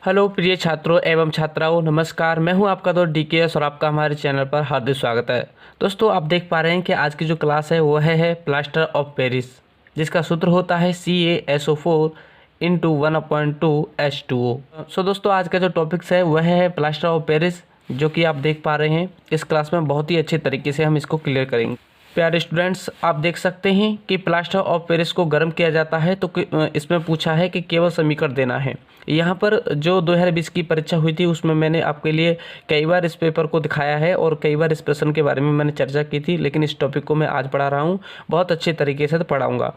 Hello प्रिय छात्रों एवं छात्राओं, नमस्कार। मैं हूं आपका दोस्त डीकेएस और आपका हमारे चैनल पर हार्दिक स्वागत है। दोस्तों, आप देख पा रहे हैं कि आज की जो क्लास है वो है प्लास्टर ऑफ पेरिस, जिसका सूत्र होता है CaSO4 × 1/2H2O। सो दोस्तों, आज का जो टॉपिक्स है वह है प्लास्टर ऑफ पेरिस, जो कि आप देख पा रहे हैं। इस क्लास में बहुत ही अच्छे तरीके से हम इसको क्लियर करेंगे। प्यारे स्टूडेंट्स, आप देख सकते हैं कि प्लास्टर ऑफ पेरिस को गर्म किया जाता है तो इसमें पूछा है कि केवल समीकरण देना है। यहाँ पर जो 2020 की परीक्षा हुई थी उसमें मैंने आपके लिए कई बार इस पेपर को दिखाया है और कई बार इस प्रश्न के बारे में मैंने चर्चा की थी, लेकिन इस टॉपिक को मैं आज पढ़ा रहा हूँ। बहुत अच्छे तरीके से पढ़ाऊँगा,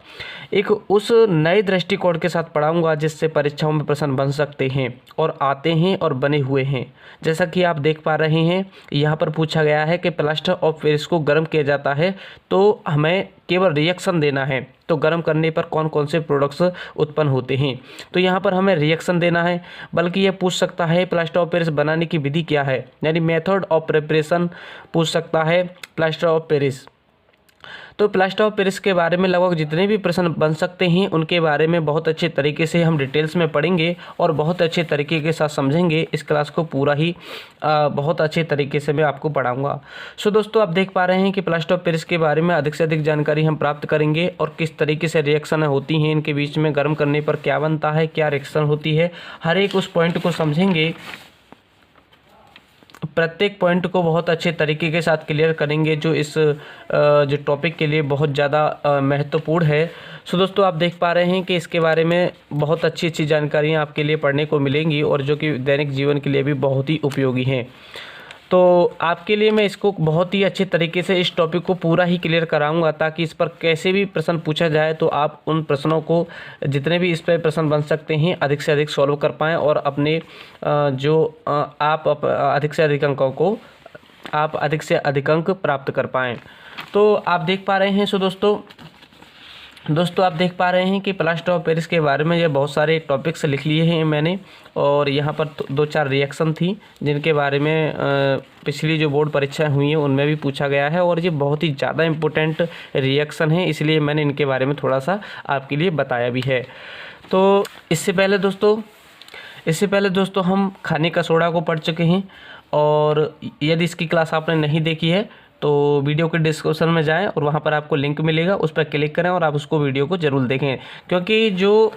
एक उस नए दृष्टिकोण के साथ पढ़ाऊँगा जिससे परीक्षाओं में प्रश्न बन सकते हैं और आते हैं और बने हुए हैं। जैसा कि आप देख पा रहे हैं, यहाँ पर पूछा गया है कि प्लास्टर ऑफ पेरिस को गर्म किया जाता है तो हमें केवल रिएक्शन देना है, तो गर्म करने पर कौन कौन से प्रोडक्ट्स उत्पन्न होते हैं। तो यहाँ पर हमें रिएक्शन देना है, बल्कि ये पूछ सकता है प्लास्टर ऑफ पेरिस बनाने की विधि क्या है, यानी मेथड ऑफ प्रिपरेशन पूछ सकता है प्लास्टर ऑफ पेरिस। तो प्लास्टर ऑफ पेरिस के बारे में लगभग जितने भी प्रश्न बन सकते हैं उनके बारे में बहुत अच्छे तरीके से हम डिटेल्स में पढ़ेंगे और बहुत अच्छे तरीके के साथ समझेंगे। इस क्लास को पूरा ही बहुत अच्छे तरीके से मैं आपको पढ़ाऊंगा। सो दोस्तों, आप देख पा रहे हैं कि प्लास्टर ऑफ पेरिस के बारे में अधिक से अधिक जानकारी हम प्राप्त करेंगे और किस तरीके से रिएक्शन होती हैं, इनके बीच में गर्म करने पर क्या बनता है, क्या रिएक्शन होती है, हर एक उस पॉइंट को समझेंगे। प्रत्येक पॉइंट को बहुत अच्छे तरीके के साथ क्लियर करेंगे जो इस जो टॉपिक के लिए बहुत ज़्यादा महत्वपूर्ण है। सो दोस्तों, आप देख पा रहे हैं कि इसके बारे में बहुत अच्छी अच्छी जानकारियाँ आपके लिए पढ़ने को मिलेंगी और जो कि दैनिक जीवन के लिए भी बहुत ही उपयोगी हैं। तो आपके लिए मैं इसको बहुत ही अच्छे तरीके से इस टॉपिक को पूरा ही क्लियर कराऊंगा, ताकि इस पर कैसे भी प्रश्न पूछा जाए तो आप उन प्रश्नों को, जितने भी इस पर प्रश्न बन सकते हैं, अधिक से अधिक सॉल्व कर पाएँ और अपने अधिक से अधिक अंकों को आप अधिक से अधिक अंक प्राप्त कर पाएँ। तो आप देख पा रहे हैं। सो दोस्तों आप देख पा रहे हैं कि प्लास्टर ऑफ पेरिस के बारे में ये बहुत सारे टॉपिक्स लिख लिए हैं मैंने, और यहाँ पर 2-4 रिएक्शन थी जिनके बारे में पिछली जो बोर्ड परीक्षाएं हुई हैं उनमें भी पूछा गया है, और ये बहुत ही ज़्यादा इम्पोर्टेंट रिएक्शन है, इसलिए मैंने इनके बारे में थोड़ा सा आपके लिए बताया भी है। तो इससे पहले दोस्तों हम खाने का सोडा को पढ़ चुके हैं, और यदि इसकी क्लास आपने नहीं देखी है तो वीडियो के डिस्क्रिप्शन में जाएं और वहां पर आपको लिंक मिलेगा, उस पर क्लिक करें और आप उसको वीडियो को ज़रूर देखें, क्योंकि जो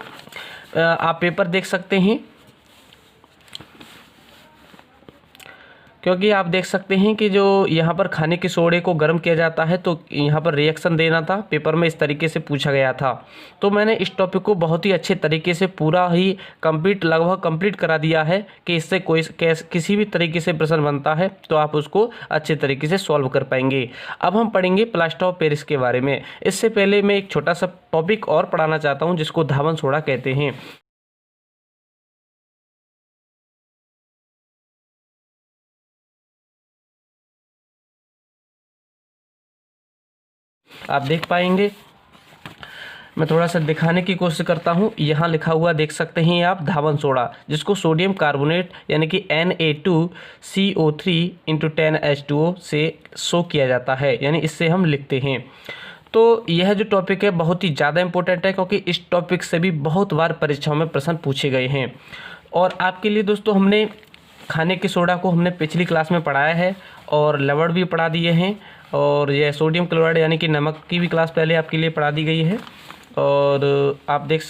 आप पेपर देख सकते हैं, क्योंकि आप देख सकते हैं कि जो यहाँ पर खाने के सोडे को गर्म किया जाता है तो यहाँ पर रिएक्शन देना था, पेपर में इस तरीके से पूछा गया था। तो मैंने इस टॉपिक को बहुत ही अच्छे तरीके से पूरा ही लगभग कंप्लीट करा दिया है कि इससे किसी भी तरीके से प्रश्न बनता है तो आप उसको अच्छे तरीके से सॉल्व कर पाएंगे। अब हम पढ़ेंगे प्लास्टर ऑफ पेरिस के बारे में। इससे पहले मैं एक छोटा सा टॉपिक और पढ़ाना चाहता हूँ जिसको धावन सोडा कहते हैं। आप देख पाएंगे, मैं थोड़ा सा दिखाने की कोशिश करता हूँ। यहाँ लिखा हुआ देख सकते हैं आप, धावन सोडा, जिसको सोडियम कार्बोनेट यानी कि Na2CO3 × 10H2O से शो किया जाता है, यानी इससे हम लिखते हैं। तो यह जो टॉपिक है बहुत ही ज़्यादा इंपॉर्टेंट है, क्योंकि इस टॉपिक से भी बहुत बार परीक्षाओं में प्रश्न पूछे गए हैं। और आपके लिए दोस्तों हमने खाने के सोडा को हमने पिछली क्लास में पढ़ाया है और लवण भी पढ़ा दिए हैं, और यह सोडियम क्लोराइड यानी कि नमक की भी क्लास पहले आपके लिए पढ़ा दी गई है। और आप देख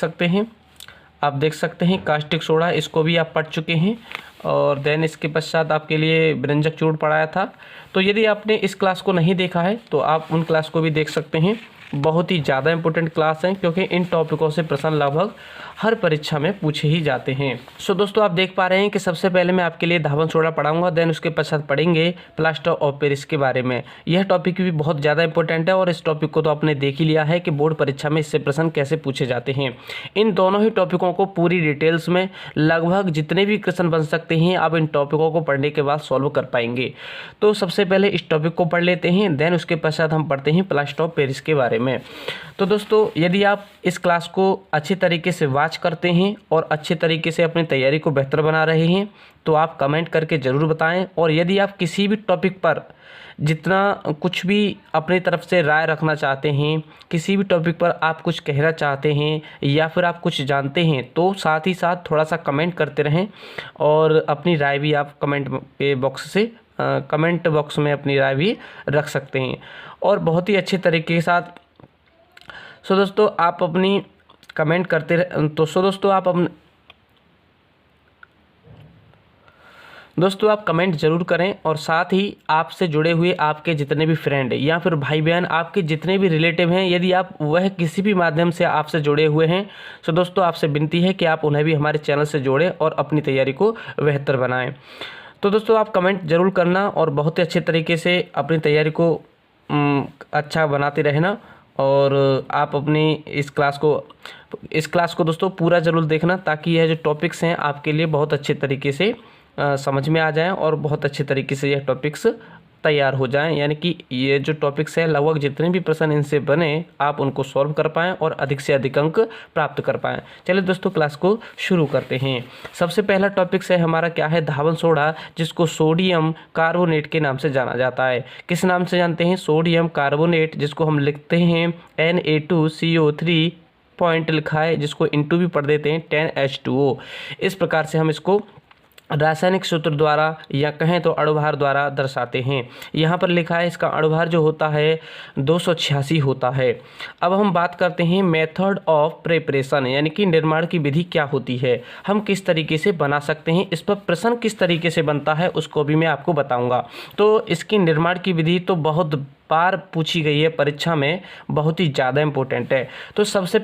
सकते हैं कास्टिक सोडा, इसको भी आप पढ़ चुके हैं। और देन इसके पश्चात आपके लिए व्यंजक चूर्ण पढ़ाया था। तो यदि आपने इस क्लास को नहीं देखा है तो आप उन क्लास को भी देख सकते हैं। बहुत ही ज़्यादा इंपॉर्टेंट क्लास है, क्योंकि इन टॉपिकों से प्रश्न लगभग हर परीक्षा में पूछे ही जाते हैं। सो दोस्तों, आप देख पा रहे हैं कि सबसे पहले मैं आपके लिए धावन सोडा पढ़ाऊंगा, देन उसके पश्चात पढ़ेंगे प्लास्टर ऑफ पेरिस के बारे में। यह टॉपिक भी बहुत ज़्यादा इंपॉर्टेंट है और इस टॉपिक को तो आपने देख ही लिया है कि बोर्ड परीक्षा में इससे प्रश्न कैसे पूछे जाते हैं। इन दोनों ही टॉपिकों को पूरी डिटेल्स में लगभग जितने भी क्वेश्चन बन सकते हैं आप इन टॉपिकों को पढ़ने के बाद सॉल्व कर पाएंगे। तो सबसे पहले इस टॉपिक को पढ़ लेते हैं, देन उसके पश्चात हम पढ़ते हैं प्लास्टर ऑफ पेरिस के बारे बारे में। तो दोस्तों यदि आप इस क्लास को अच्छे तरीके से वॉच करते हैं और अच्छे तरीके से अपनी तैयारी को बेहतर बना रहे हैं तो आप कमेंट करके ज़रूर बताएं। और यदि आप किसी भी टॉपिक पर जितना कुछ भी अपनी तरफ से राय रखना चाहते हैं, किसी भी टॉपिक पर आप कुछ कहना चाहते हैं या फिर आप कुछ जानते हैं तो साथ ही साथ थोड़ा सा कमेंट करते रहें और अपनी राय भी आप कमेंट बॉक्स में अपनी राय भी रख सकते हैं और बहुत ही अच्छे तरीके के साथ। सो दोस्तों आप अपनी कमेंट करते रहे तो दोस्तों आप कमेंट ज़रूर करें और साथ ही आपसे जुड़े हुए आपके जितने भी फ्रेंड या फिर भाई बहन, आपके जितने भी रिलेटिव हैं, यदि आप वह किसी भी माध्यम से आपसे जुड़े हुए हैं तो दोस्तों आपसे विनती है कि आप उन्हें भी हमारे चैनल से जोड़ें और अपनी तैयारी को बेहतर बनाएं। तो दोस्तों आप कमेंट ज़रूर करना और बहुत ही अच्छे तरीके से अपनी तैयारी को अच्छा बनाते रहना। और आप अपनी इस क्लास को दोस्तों पूरा ज़रूर देखना ताकि यह जो टॉपिक्स हैं आपके लिए बहुत अच्छे तरीके से समझ में आ जाएं और बहुत अच्छे तरीके से यह टॉपिक्स तैयार हो जाएं। यानी कि ये जो टॉपिक्स है लगभग जितने भी प्रश्न इनसे बने आप उनको सॉल्व कर पाएँ और अधिक से अधिक अंक प्राप्त कर पाएँ। चलिए दोस्तों क्लास को शुरू करते हैं। सबसे पहला टॉपिक्स है हमारा क्या है, धावन सोडा, जिसको सोडियम कार्बोनेट के नाम से जाना जाता है। किस नाम से जानते हैं? सोडियम कार्बोनेट, जिसको हम लिखते हैं Na2CO3 पॉइंट लिखा है, जिसको इंटू भी पढ़ देते हैं 10H2O। इस प्रकार से हम इसको रासायनिक सूत्र द्वारा या कहें तो अणुभार द्वारा दर्शाते हैं। यहाँ पर लिखा है इसका अणुभार जो होता है 286 होता है। अब हम बात करते हैं मेथड ऑफ प्रिपरेशन, यानी कि निर्माण की विधि क्या होती है, हम किस तरीके से बना सकते हैं, इस पर प्रश्न किस तरीके से बनता है उसको भी मैं आपको बताऊँगा। तो इसकी निर्माण की विधि तो बहुत बार पूछी गई है परीक्षा में, बहुत ही ज़्यादा इम्पोर्टेंट है। तो सबसे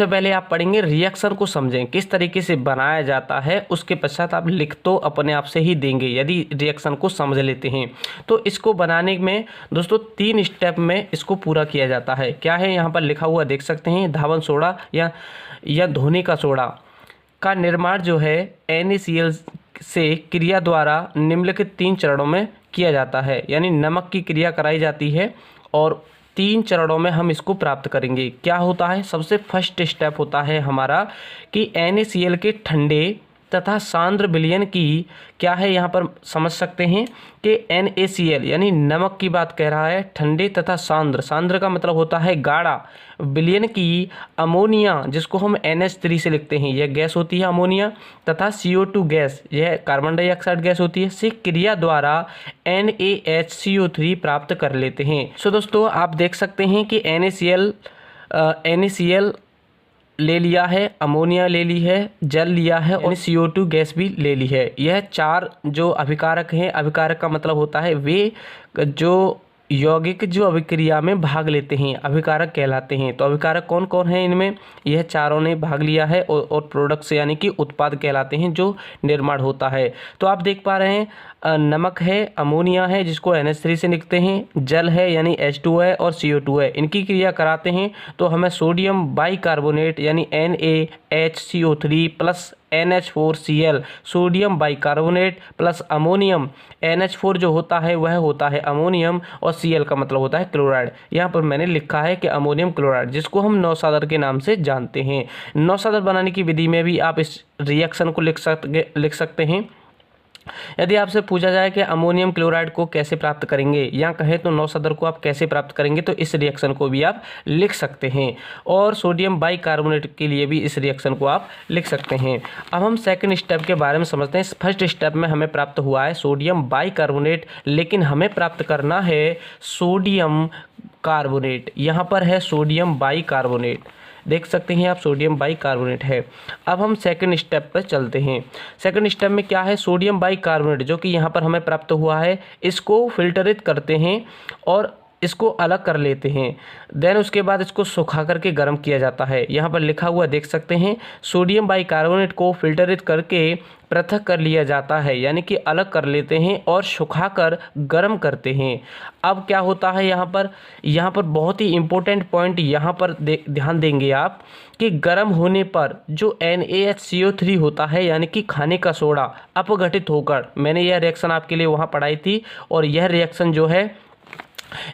पहले आप पढ़ेंगे रिएक्शन को समझें किस तरीके से बनाया जाता है, उसके पश्चात आप लिख तो अपने आप से ही देंगे यदि रिएक्शन को समझ लेते हैं। तो इसको बनाने में दोस्तों 3 स्टेप में इसको पूरा किया जाता है। क्या है यहाँ पर लिखा हुआ देख सकते हैं, धावन सोडा या धोने का सोडा का निर्माण जो है NaCl से क्रिया द्वारा निम्नलिखित 3 चरणों में किया जाता है। यानी नमक की क्रिया कराई जाती है और 3 चरणों में हम इसको प्राप्त करेंगे। क्या होता है? सबसे फर्स्ट स्टेप होता है हमारा कि NaCl के ठंडे तथा सांद्र विलयन की क्या है, यहाँ पर समझ सकते हैं कि NaCl यानी नमक की बात कह रहा है, ठंडे तथा सांद्र का मतलब होता है गाढ़ा, विलयन की अमोनिया जिसको हम NH3 से लिखते हैं, यह गैस होती है अमोनिया, तथा CO2 गैस यह कार्बन डाइऑक्साइड गैस होती है, से क्रिया द्वारा NaHCO3 प्राप्त कर लेते हैं। सो दोस्तों आप देख सकते हैं कि NaCl ले लिया है, अमोनिया ले ली है, जल लिया है और CO2 गैस भी ले ली है। यह 4 जो अभिकारक हैं, अभिकारक का मतलब होता है वे जो यौगिक जो अभिक्रिया में भाग लेते हैं अभिकारक कहलाते हैं। तो अभिकारक कौन कौन है इनमें? यह चारों ने भाग लिया है और प्रोडक्ट्स यानी कि उत्पाद कहलाते हैं जो निर्माण होता है। तो आप देख पा रहे हैं नमक है, अमोनिया है जिसको NH3 से लिखते हैं, जल है यानी H2 है और CO2 है, इनकी क्रिया कराते हैं तो हमें सोडियम बाइकार्बोनेट यानी NaHCO3 plus NH4Cl, sodium bicarbonate plus ammonium, NH4 जो होता है वह होता है अमोनियम और Cl का मतलब होता है क्लोराइड। यहाँ पर मैंने लिखा है कि अमोनियम क्लोराइड, जिसको हम नौसादर के नाम से जानते हैं। नौसादर बनाने की विधि में भी आप इस रिएक्शन को लिख सकते हैं। यदि आपसे पूछा जाए कि अमोनियम क्लोराइड को कैसे प्राप्त करेंगे या कहें तो नौसादर को आप कैसे प्राप्त करेंगे, तो इस रिएक्शन को भी आप लिख सकते हैं और सोडियम बाइकार्बोनेट के लिए भी इस रिएक्शन को आप लिख सकते हैं। अब हम सेकंड स्टेप के बारे में समझते हैं। फर्स्ट स्टेप में हमें प्राप्त हुआ है सोडियम बाइकार्बोनेट, लेकिन हमें प्राप्त करना है सोडियम कार्बोनेट। यहाँ पर है सोडियम बाइकार्बोनेट, देख सकते हैं आप सोडियम बाइकार्बोनेट है। अब हम सेकंड स्टेप पर चलते हैं। सेकंड स्टेप में क्या है, सोडियम बाइकार्बोनेट जो कि यहाँ पर हमें प्राप्त हुआ है, इसको फिल्टरित करते हैं और इसको अलग कर लेते हैं। देन उसके बाद इसको सुखा करके गर्म किया जाता है। यहाँ पर लिखा हुआ देख सकते हैं, सोडियम बाइकार्बोनेट को फिल्टरित करके पृथक कर लिया जाता है, यानी कि अलग कर लेते हैं और सुखाकर गर्म करते हैं। अब क्या होता है यहाँ पर बहुत ही इम्पोर्टेंट पॉइंट यहाँ पर ध्यान देंगे आप कि गर्म होने पर जो NaHCO3 होता है यानी कि खाने का सोडा अपघटित होकर, मैंने यह रिएक्शन आपके लिए वहाँ पढ़ाई थी और यह रिएक्शन जो है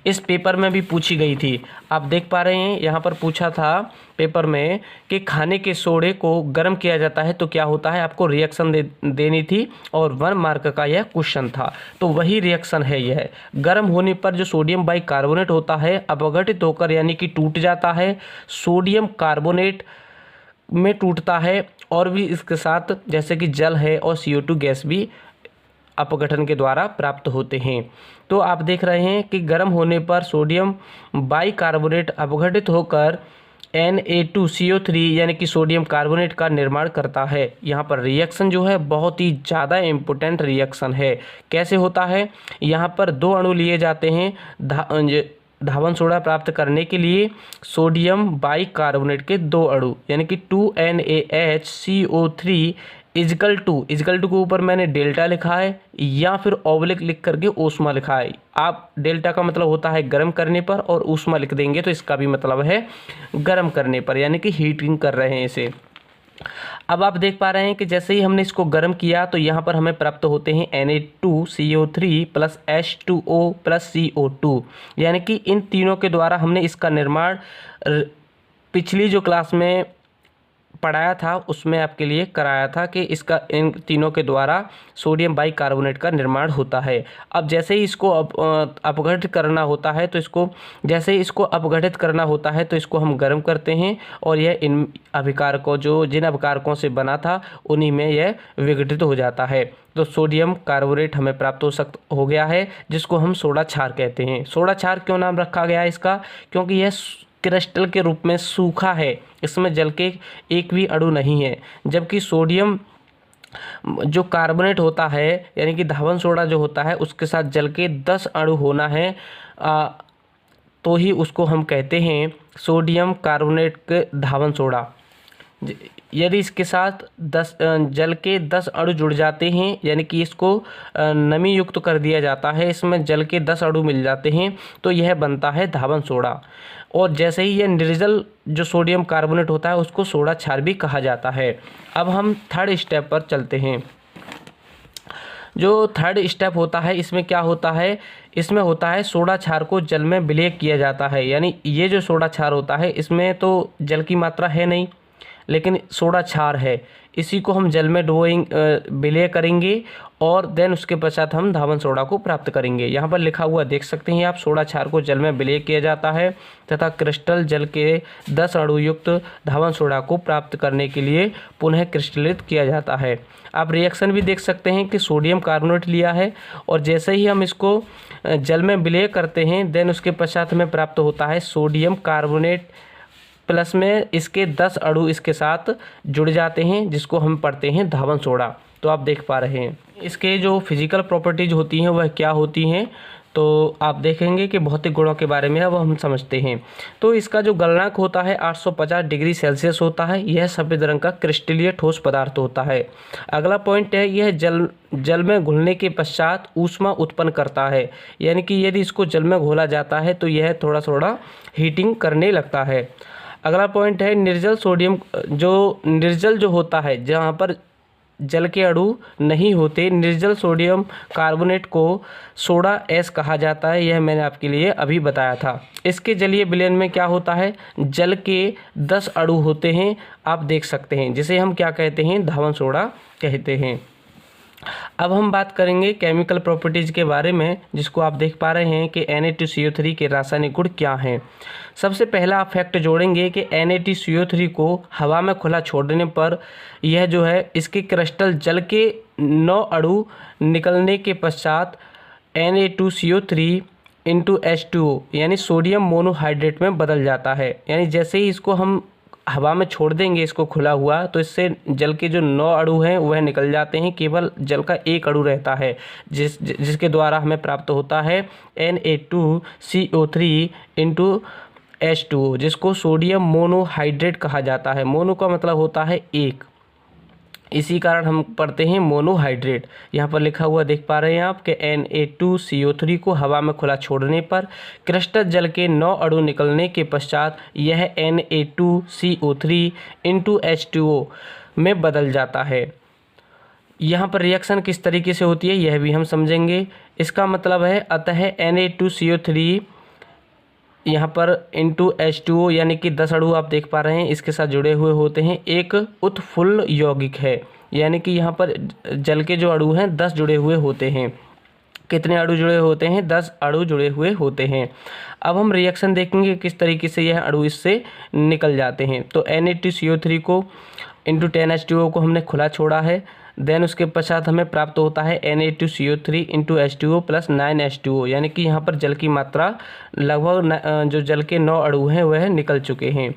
इस पेपर में भी पूछी गई थी। आप देख पा रहे हैं यहाँ पर पूछा था पेपर में कि खाने के सोडे को गर्म किया जाता है तो क्या होता है, आपको रिएक्शन देनी थी और 1 मार्क का यह क्वेश्चन था। तो वही रिएक्शन है यह। गर्म होने पर जो सोडियम बाइकार्बोनेट होता है अपघटित होकर यानी कि टूट जाता है, सोडियम कार्बोनेट में टूटता है और भी इसके साथ जैसे कि जल है और CO2 गैस भी अपघटन के द्वारा प्राप्त होते हैं। तो आप देख रहे हैं कि गर्म होने पर सोडियम बाइकार्बोनेट अपघटित होकर Na2CO3 यानी कि सोडियम कार्बोनेट का निर्माण करता है। यहाँ पर रिएक्शन जो है बहुत ही ज़्यादा इम्पोर्टेंट रिएक्शन है। कैसे होता है, यहाँ पर 2 अणु लिए जाते हैं धावन सोडा प्राप्त करने के लिए। सोडियम बाइकार्बोनेट के 2 अणु यानी कि 2NaHCO3 इजकल टू के ऊपर मैंने डेल्टा लिखा है या फिर ऑब्लिक लिख करके ऊष्मा लिखा है। आप डेल्टा का मतलब होता है गर्म करने पर और ऊष्मा लिख देंगे तो इसका भी मतलब है गर्म करने पर यानी कि हीटिंग कर रहे हैं इसे। अब आप देख पा रहे हैं कि जैसे ही हमने इसको गर्म किया तो यहाँ पर हमें प्राप्त होते हैं Na2CO3 plus H2O plus CO2 यानी कि इन तीनों के द्वारा हमने इसका निर्माण पिछली जो क्लास में पढ़ाया था उसमें आपके लिए कराया था कि इसका इन तीनों के द्वारा सोडियम बाइकार्बोनेट का निर्माण होता है। अब जैसे ही इसको अपघटित करना होता है तो इसको हम गर्म करते हैं और यह इन अभिकारकों जिन अभिकारकों से बना था उन्हीं में यह विघटित हो जाता है। तो सोडियम कार्बोनेट हमें प्राप्त हो गया है जिसको हम सोडा क्षार कहते हैं। सोडा क्षार क्यों नाम रखा गया है इसका, क्योंकि यह क्रिस्टल के रूप में सूखा है, इसमें जल के एक भी अणु नहीं है। जबकि सोडियम जो कार्बोनेट होता है यानी कि धावन सोडा जो होता है उसके साथ जल के 10 अणु होना है तो ही उसको हम कहते हैं सोडियम कार्बोनेट के धावन सोडा। यदि इसके साथ जल के 10 अणु जुड़ जाते हैं यानी कि इसको नमी युक्त कर दिया जाता है, इसमें जल के 10 अणु मिल जाते हैं तो यह बनता है धावन सोडा। और जैसे ही यह निर्जल जो सोडियम कार्बोनेट होता है उसको सोडा क्षार भी कहा जाता है। अब हम 3rd स्टेप पर चलते हैं। जो 3rd स्टेप होता है इसमें क्या होता है, इसमें होता है सोडा क्षार को जल में विलय किया जाता है। यानी ये जो सोडा क्षार होता है इसमें तो जल की मात्रा है नहीं लेकिन सोडा क्षार है, इसी को हम जल में विलय करेंगे और देन उसके पश्चात हम धावन सोडा को प्राप्त करेंगे। यहाँ पर लिखा हुआ देख सकते हैं आप, सोडा क्षार को जल में विलय किया जाता है तथा क्रिस्टल जल के 10 अणु युक्त धावन सोडा को प्राप्त करने के लिए पुनः क्रिस्टलित किया जाता है। आप रिएक्शन भी देख सकते हैं कि सोडियम कार्बोनेट लिया है और जैसे ही हम इसको जल में विलय करते हैं देन उसके पश्चात हमें प्राप्त होता है सोडियम कार्बोनेट प्लस में इसके 10 अणु इसके साथ जुड़ जाते हैं जिसको हम पढ़ते हैं धावन सोडा। तो आप देख पा रहे हैं इसके जो फिजिकल प्रॉपर्टीज होती हैं वह क्या होती हैं, तो आप देखेंगे कि भौतिक गुणों के बारे में अब हम समझते हैं। तो इसका जो गलनांक होता है 850 डिग्री सेल्सियस होता है। यह सफ़ेद रंग का क्रिस्टलीय ठोस पदार्थ होता है। अगला पॉइंट है यह जल में घुलने के पश्चात ऊष्मा उत्पन्न करता है, यानी कि यदि इसको जल में घोला जाता है तो यह थोड़ा थोड़ा हीटिंग करने लगता है। अगला पॉइंट है निर्जल सोडियम निर्जल जो होता है जहाँ पर जल के अणु नहीं होते, निर्जल सोडियम कार्बोनेट को सोडा ऐश कहा जाता है। यह मैंने आपके लिए अभी बताया था। इसके जलीय विलयन में क्या होता है, जल के 10 अणु होते हैं, आप देख सकते हैं, जिसे हम क्या कहते हैं, धावन सोडा कहते हैं। अब हम बात करेंगे केमिकल प्रॉपर्टीज़ के बारे में, जिसको आप देख पा रहे हैं कि Na2CO3 के रासायनिक गुण क्या हैं। सबसे पहला आप फैक्ट जोड़ेंगे कि Na2CO3 को हवा में खुला छोड़ने पर यह जो है इसके क्रिस्टल जल के 9 अणु निकलने के पश्चात Na2CO3 इंटू H2O यानी सोडियम मोनोहाइड्रेट में बदल जाता है। यानी जैसे ही इसको हम हवा में छोड़ देंगे इसको खुला हुआ तो इससे जल के जो 9 अणु हैं वह निकल जाते हैं, केवल जल का 1 अणु रहता है जिसके द्वारा हमें प्राप्त होता है Na2CO3 इंटू H2O जिसको सोडियम मोनोहाइड्रेट कहा जाता है। मोनो का मतलब होता है 1, इसी कारण हम पढ़ते हैं मोनोहाइड्रेट। यहाँ पर लिखा हुआ देख पा रहे हैं आप कि Na2CO3 को हवा में खुला छोड़ने पर क्रिस्टल जल के 9 अणु निकलने के पश्चात यह Na2CO3 इंटू H2O में बदल जाता है। यहाँ पर रिएक्शन किस तरीके से होती है यह भी हम समझेंगे। इसका मतलब है अतः Na2CO3 यहाँ पर इंटू H2O यानी कि 10 अणु आप देख पा रहे हैं इसके साथ जुड़े हुए होते हैं, एक उत्फुल्ल यौगिक है। यानी कि यहाँ पर जल के जो अणु हैं 10 जुड़े हुए होते हैं। कितने अणु जुड़े होते हैं? 10 अणु जुड़े हुए होते हैं। अब हम रिएक्शन देखेंगे किस तरीके से यह अणु इससे निकल जाते हैं। तो Na2CO3 को इंटू 10H2O को हमने खुला छोड़ा है, देन उसके पश्चात हमें प्राप्त होता है Na2CO3 into H2O plus 9H2O, यानी कि यहाँ पर जल की मात्रा लगभग जो जल के 9 अणु हैं वह निकल चुके हैं।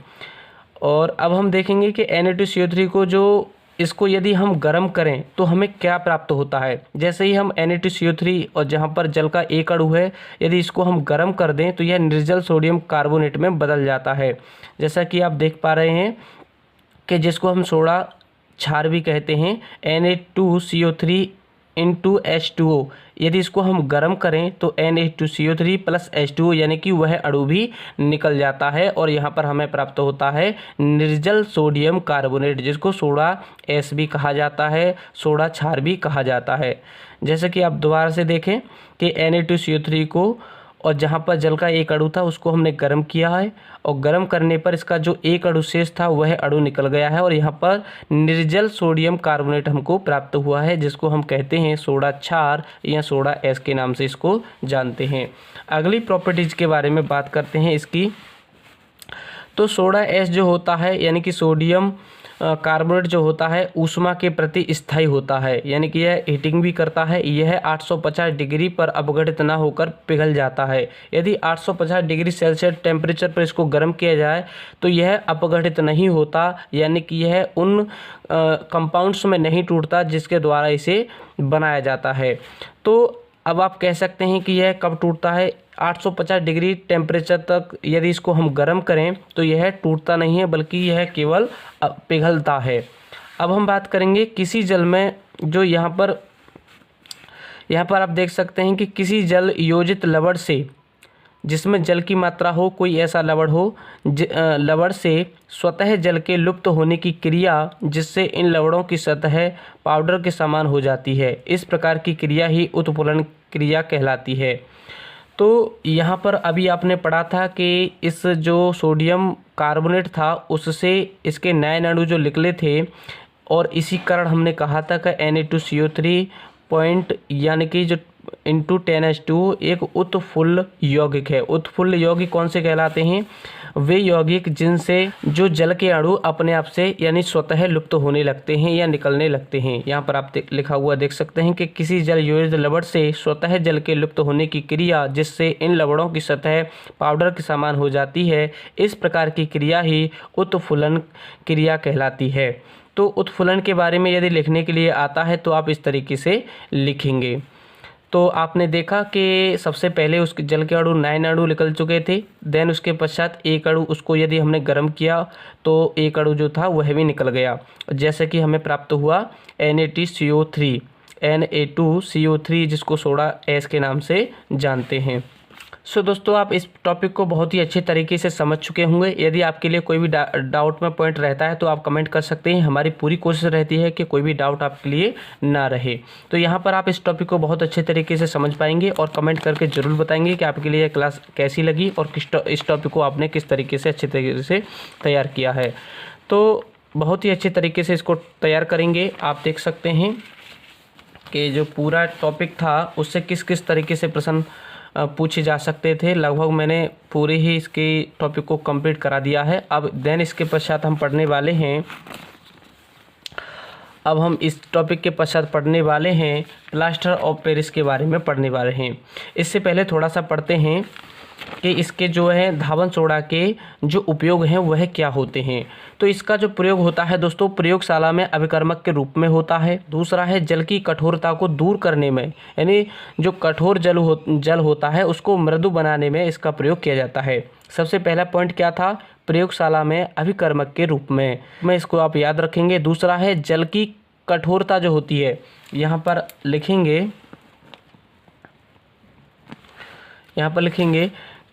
और अब हम देखेंगे कि Na2CO3 को जो इसको यदि हम गर्म करें तो हमें क्या प्राप्त होता है। जैसे ही हम Na2CO3 और जहाँ पर जल का एक अणु है यदि इसको हम गर्म कर दें तो यह निर्जल सोडियम कार्बोनेट में बदल जाता है। जैसा कि आप देख पा रहे हैं कि जिसको हम सोडा क्षार भी कहते हैं, Na2CO3 इंटू H2O, यदि इसको हम गर्म करें तो Na2CO3 प्लस H2O यानी कि वह अणु भी निकल जाता है और यहाँ पर हमें प्राप्त होता है निर्जल सोडियम कार्बोनेट, जिसको सोडा एस भी कहा जाता है, सोडा क्षार भी कहा जाता है। जैसे कि आप दोबारा से देखें कि Na2CO3 को और जहाँ पर जल का एक अणु था उसको हमने गर्म किया है और गर्म करने पर इसका जो एक अणु शेष था वह अणु निकल गया है और यहाँ पर निर्जल सोडियम कार्बोनेट हमको प्राप्त हुआ है, जिसको हम कहते हैं सोडा क्षार या सोडा एस के नाम से इसको जानते हैं। अगली प्रॉपर्टीज के बारे में बात करते हैं इसकी। तो सोडा एस जो होता है यानी कि सोडियम कार्बोनेट जो होता है ऊष्मा के प्रति स्थायी होता है, यानी कि यह हीटिंग भी करता है। यह 850 डिग्री पर अपघटित ना होकर पिघल जाता है। यदि 850 डिग्री सेल्सियस टेम्परेचर पर इसको गर्म किया जाए तो यह अपघटित नहीं होता, यानी कि यह उन कंपाउंड्स में नहीं टूटता जिसके द्वारा इसे बनाया जाता है। तो अब आप कह सकते हैं कि यह कब टूटता है? 850 डिग्री टेम्परेचर तक यदि इसको हम गर्म करें तो यह टूटता नहीं है बल्कि यह केवल पिघलता है। अब हम बात करेंगे किसी जल में जो यहाँ पर आप देख सकते हैं कि किसी जल योजित लवण से, जिसमें जल की मात्रा हो, कोई ऐसा लवण हो लवण से स्वतः जल के लुप्त होने की क्रिया जिससे इन लवणों की सतह पाउडर के समान हो जाती है, इस प्रकार की क्रिया ही उत्प्लवन क्रिया कहलाती है। तो यहाँ पर अभी आपने पढ़ा था कि इस जो सोडियम कार्बोनेट था उससे इसके 9 अणु जो निकले थे और इसी कारण हमने कहा था कि Na2CO3 पॉइंट यानी कि जो इंटू 10H2O एक उत्फुल्ल यौगिक है। उत्फुल्ल यौगिक कौन से कहलाते हैं? वे यौगिक जिनसे जो जल के अणु अपने आप से यानी स्वतः लुप्त होने लगते हैं या निकलने लगते हैं। यहाँ पर आप लिखा हुआ देख सकते हैं कि किसी जल योजित लवण से स्वतः जल के लुप्त होने की क्रिया जिससे इन लवणों की सतह पाउडर के समान हो जाती है, इस प्रकार की क्रिया ही उत्फुल्लन क्रिया कहलाती है। तो उत्फुल्लन के बारे में यदि लिखने के लिए आता है तो आप इस तरीके से लिखेंगे। तो आपने देखा कि सबसे पहले उसके जल के अणु 9 अणु निकल चुके थे, देन उसके पश्चात एक अणु उसको यदि हमने गर्म किया तो एक अणु जो था वह भी निकल गया, जैसे कि हमें प्राप्त हुआ Na2CO3 जिसको सोडा एस के नाम से जानते हैं। सो दोस्तों, आप इस टॉपिक को बहुत ही अच्छे तरीके से समझ चुके होंगे। यदि आपके लिए कोई भी डाउट में पॉइंट रहता है तो आप कमेंट कर सकते हैं। हमारी पूरी कोशिश रहती है कि कोई भी डाउट आपके लिए ना रहे। तो यहाँ पर आप इस टॉपिक को बहुत अच्छे तरीके से समझ पाएंगे और कमेंट करके ज़रूर बताएंगे कि आपके लिए क्लास कैसी लगी और इस टॉपिक को आपने किस तरीके से अच्छे तरीके से तैयार किया है। तो बहुत ही अच्छे तरीके से इसको तैयार करेंगे। आप देख सकते हैं कि जो पूरा टॉपिक था उससे किस किस तरीके से प्रश्न पूछे जा सकते थे। लगभग मैंने पूरे ही इसके टॉपिक को कंप्लीट करा दिया है। अब देन इसके पश्चात हम पढ़ने वाले हैं, अब हम इस टॉपिक के पश्चात पढ़ने वाले हैं प्लास्टर ऑफ पेरिस के बारे में पढ़ने वाले हैं। इससे पहले थोड़ा सा पढ़ते हैं कि इसके जो है धावन सोडा के जो उपयोग हैं वह क्या होते हैं। तो इसका जो प्रयोग होता है दोस्तों, प्रयोगशाला में अभिकर्मक के रूप में होता है। दूसरा है जल की कठोरता को दूर करने में, यानी जो कठोर जल होता है उसको मृदु बनाने में इसका प्रयोग किया जाता है। सबसे पहला पॉइंट क्या था? प्रयोगशाला में अभिकर्मक के रूप में इसको आप याद रखेंगे। दूसरा है जल की कठोरता जो होती है, यहाँ पर लिखेंगे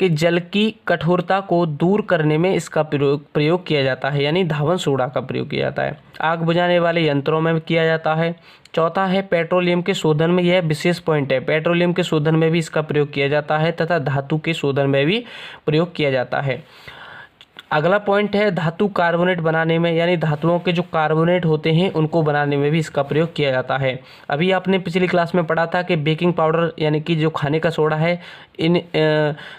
कि जल की कठोरता को दूर करने में इसका प्रयोग किया जाता है, यानी धावन सोडा का प्रयोग किया जाता है। आग बुझाने वाले यंत्रों में किया जाता है। चौथा है पेट्रोलियम के शोधन में, यह विशेष पॉइंट है, पेट्रोलियम के शोधन में भी इसका प्रयोग किया जाता है तथा धातु के शोधन में भी प्रयोग किया जाता है। अगला पॉइंट है धातु कार्बोनेट बनाने में, यानी धातुओं के जो कार्बोनेट होते हैं उनको बनाने में भी इसका प्रयोग किया जाता है। अभी आपने पिछली क्लास में पढ़ा था कि बेकिंग पाउडर यानी कि जो खाने का सोडा है, इन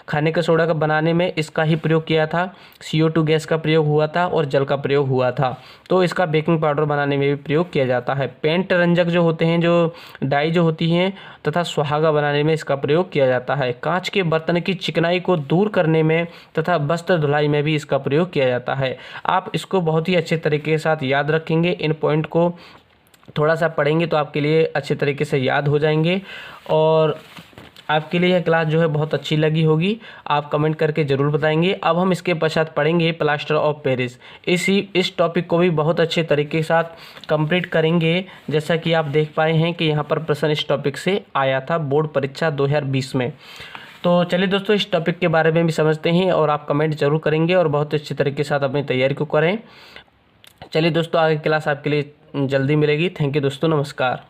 खाने का सोडा का बनाने में इसका ही प्रयोग किया था। CO2 गैस का प्रयोग हुआ था और जल का प्रयोग हुआ था, तो इसका बेकिंग पाउडर बनाने में भी प्रयोग किया जाता है। पेंट रंजक जो होते हैं, जो डाई जो होती हैं तथा सुहागा बनाने में इसका प्रयोग किया जाता है। कांच के बर्तन की चिकनाई को दूर करने में तथा वस्त्र धुलाई में भी इसका प्रयोग किया जाता है। आप इसको बहुत ही अच्छे तरीके के साथ याद रखेंगे, इन पॉइंट को थोड़ा सा पढ़ेंगे तो आपके लिए अच्छे तरीके से याद हो जाएंगे और आपके लिए यह क्लास जो है बहुत अच्छी लगी होगी। आप कमेंट करके ज़रूर बताएंगे। अब हम इसके पश्चात पढ़ेंगे प्लास्टर ऑफ पेरिस। इस टॉपिक को भी बहुत अच्छे तरीके के साथ कंप्लीट करेंगे। जैसा कि आप देख पाए हैं कि यहाँ पर प्रश्न इस टॉपिक से आया था बोर्ड परीक्षा 2020 में। तो चलिए दोस्तों, इस टॉपिक के बारे में भी समझते हैं और आप कमेंट जरूर करेंगे और बहुत अच्छी तरीके के साथ अपनी तैयारी को करें। चलिए दोस्तों, आगे क्लास आपके लिए जल्दी मिलेगी। थैंक यू दोस्तों, नमस्कार।